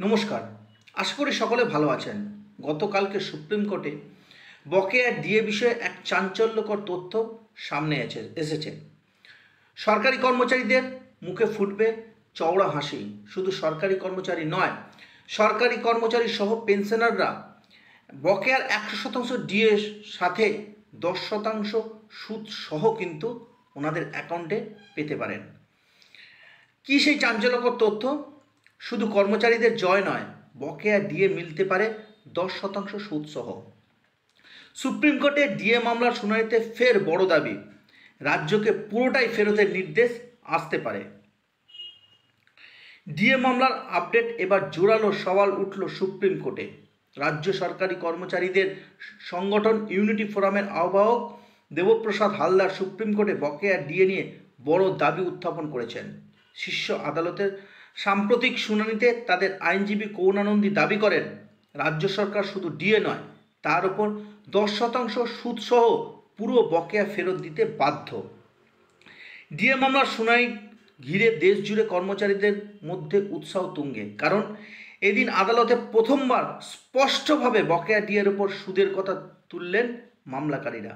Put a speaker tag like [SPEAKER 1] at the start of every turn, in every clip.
[SPEAKER 1] নমস্কার। আশা করি সকলে ভালো আছেন। গতকালকে সুপ্রিম কোর্টে বকেয়া ডিএ বিষয়ে এক চাঞ্চল্যকর তথ্য সামনে এসেছে। সরকারি কর্মচারীদের মুখে ফুটবে চওড়া হাসি। শুধু সরকারি কর্মচারী নয়, সরকারি কর্মচারী সহ পেনশনাররা বকেয়ার 100% ডিএ সাথে 10% সুদ সহ কিন্তু ওনাদের অ্যাকাউন্টে পেতে পারেন। কি সেই চাঞ্চল্যকর তথ্য? শুধু কর্মচারীদের জয় নয়, বকেয়া ডিএ মিলতে পারে 10% সুদ সহ। সুপ্রিম কোর্টে ডিএ মামলার শুনানিতে ফের বড় দাবি, রাজ্যকে পুরোটাই ফেরতের নির্দেশ আসতে পারে। ডিএ মামলার আপডেট, এবার জোরালো সওয়াল উঠল সুপ্রিম কোর্টে। রাজ্য সরকারি কর্মচারীদের সংগঠন ইউনিটি ফোরামের আহ্বায়ক দেবপ্রসাদ হালদার সুপ্রিম কোর্টে বকেয়া ডিএ নিয়ে বড় দাবি উত্থাপন করেছেন। শীর্ষ আদালতের সাম্প্রতিক শুনানিতে তাদের আইনজীবী করুণানন্দী দাবি করেন, রাজ্য সরকার শুধু ডিএ নয়, তার উপর 10% সুদসহ পুরো বকেয়া ফেরত দিতে বাধ্য। ডিএ মামলার শুনানি ঘিরে দেশ জুড়ে কর্মচারীদের মধ্যে উৎসাহ তুঙ্গে, কারণ এদিন আদালতে প্রথমবার স্পষ্টভাবে বকেয়া ডিএর উপর সুদের কথা তুললেন মামলাকারীরা।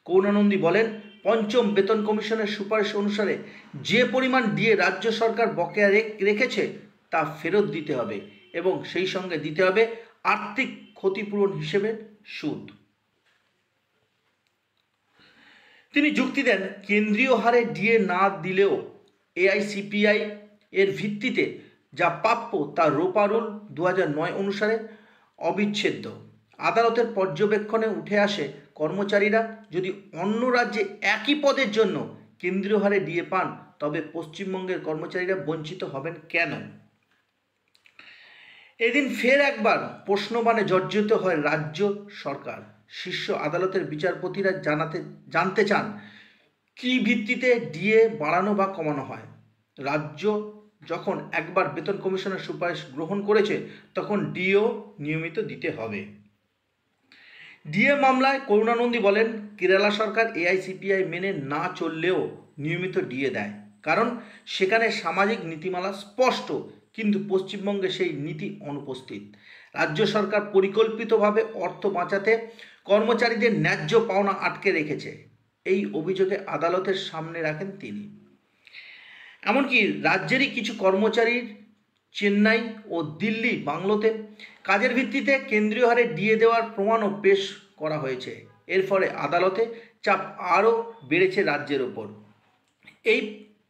[SPEAKER 1] করুণানন্দী বলেন, পঞ্চম বেতন কমিশনের সুপারিশ অনুসারে যে পরিমাণ ডিএ রাজ্য সরকার বকেয়া রেখেছে তা ফেরত দিতে হবে এবং সেই সঙ্গে দিতে হবে আর্থিক ক্ষতিপূরণ হিসেবে সুদ। তিনি যুক্তি দেন, কেন্দ্রীয় হারে ডিএ না দিলেও এআইসিপিআই এর ভিত্তিতে যা প্রাপ্য তা রোপা রুল 2009 অনুসারে অবিচ্ছেদ্য। আদালতের পর্যবেক্ষণে উঠে আসে, কর্মচারীরা যদি অন্য রাজ্যে একই পদের জন্য কেন্দ্রীয় হারে ডিএ পান, তবে পশ্চিমবঙ্গের কর্মচারীরা বঞ্চিত হবেন কেন? এদিন ফের একবার প্রশ্নবাণে জর্জরিত হয় রাজ্য সরকার। শীর্ষ আদালতের বিচারপতিরা জানতে চান, কী ভিত্তিতে ডিএ বাড়ানো বা কমানো হয়। রাজ্য যখন একবার বেতন কমিশনের সুপারিশ গ্রহণ করেছে, তখন ডিএও নিয়মিত দিতে হবে। ডিএ মামলায় করুণানন্দী বলেন, কেরালা সরকার এআইসিপিআই মেনে না চললেও নিয়মিত ডিএ দেয়, কারণ সেখানে সামাজিক নীতিমালা স্পষ্ট, কিন্তু পশ্চিমবঙ্গে সেই নীতি অনুপস্থিত। রাজ্য সরকার পরিকল্পিতভাবে অর্থ বাঁচাতে কর্মচারীদের ন্যায্য পাওনা আটকে রেখেছে, এই অভিযোগে আদালতের সামনে রাখেন তিনি। এমনকি রাজ্যেরই কিছু কর্মচারীর চেন্নাই ও দিল্লি বাংলোতে কাজের ভিত্তিতে কেন্দ্রীয় হারে ডিএ দেওয়ার প্রমাণও পেশ করা হয়েছে। এর ফলে আদালতে চাপ আরও বেড়েছে রাজ্যের ওপর। এই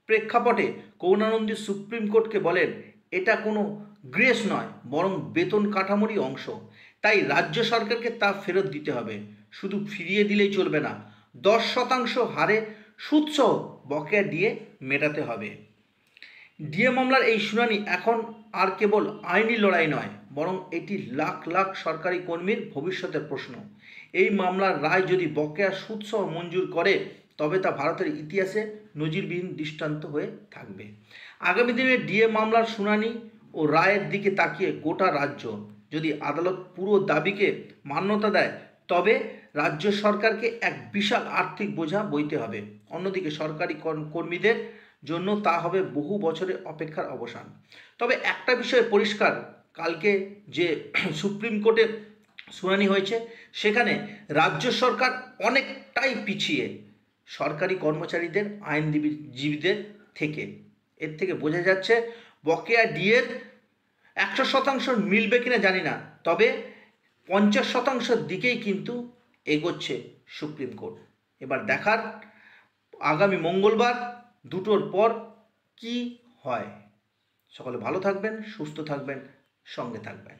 [SPEAKER 1] প্রেক্ষাপটে করুণানন্দী সুপ্রিম কোর্টকে বলেন, এটা কোনো গ্রেস নয়, বরং বেতন কাঠামোরই অংশ। তাই রাজ্য সরকারকে তা ফেরত দিতে হবে। শুধু ফিরিয়ে দিলেই চলবে না, 10% হারে সুদসহ বকেয়া ডিএ মেটাতে হবে। ডিএ মামলার এই শুনানি এখন আর কেবল আইনি লড়াই নয়, বরং এটি লাখ লাখ সরকারি কর্মীর ভবিষ্যতের প্রশ্ন। এই মামলার রায় যদি বকেয়া সুদসহ মঞ্জুর করে, তবে তা ভারতের ইতিহাসে নজিরবিহীন দৃষ্টান্ত হয়ে থাকবে। আগামী দিনে ডিএ মামলার শুনানি ও রায়ের দিকে তাকিয়ে গোটা রাজ্য, যদি আদালত পুরো দাবিকে মান্যতা দেয়, তবে রাজ্য সরকারকে এক বিশাল আর্থিক বোঝা বইতে হবে। অন্যদিকে সরকারি কর্মীদের জন্য তা হবে বহু বছরের অপেক্ষার অবসান। তবে একটা বিষয় পরিষ্কার, কালকে যে সুপ্রিম কোর্টে শুনানি হয়েছে, সেখানে রাজ্য সরকার অনেকটাই পিছিয়ে সরকারি কর্মচারীদের আইনজীবীদের থেকে। এর থেকে বোঝা যাচ্ছে বকেয়া ডিএর 100% মিলবে কিনা জানি না, তবে 50% দিকেই কিন্তু এগোচ্ছে সুপ্রিম কোর্ট। এবার দেখার আগামী মঙ্গলবার 2টোর পর কি হয়। সকলে ভালো থাকবেন, সুস্থ থাকবেন, সঙ্গে থাকবেন।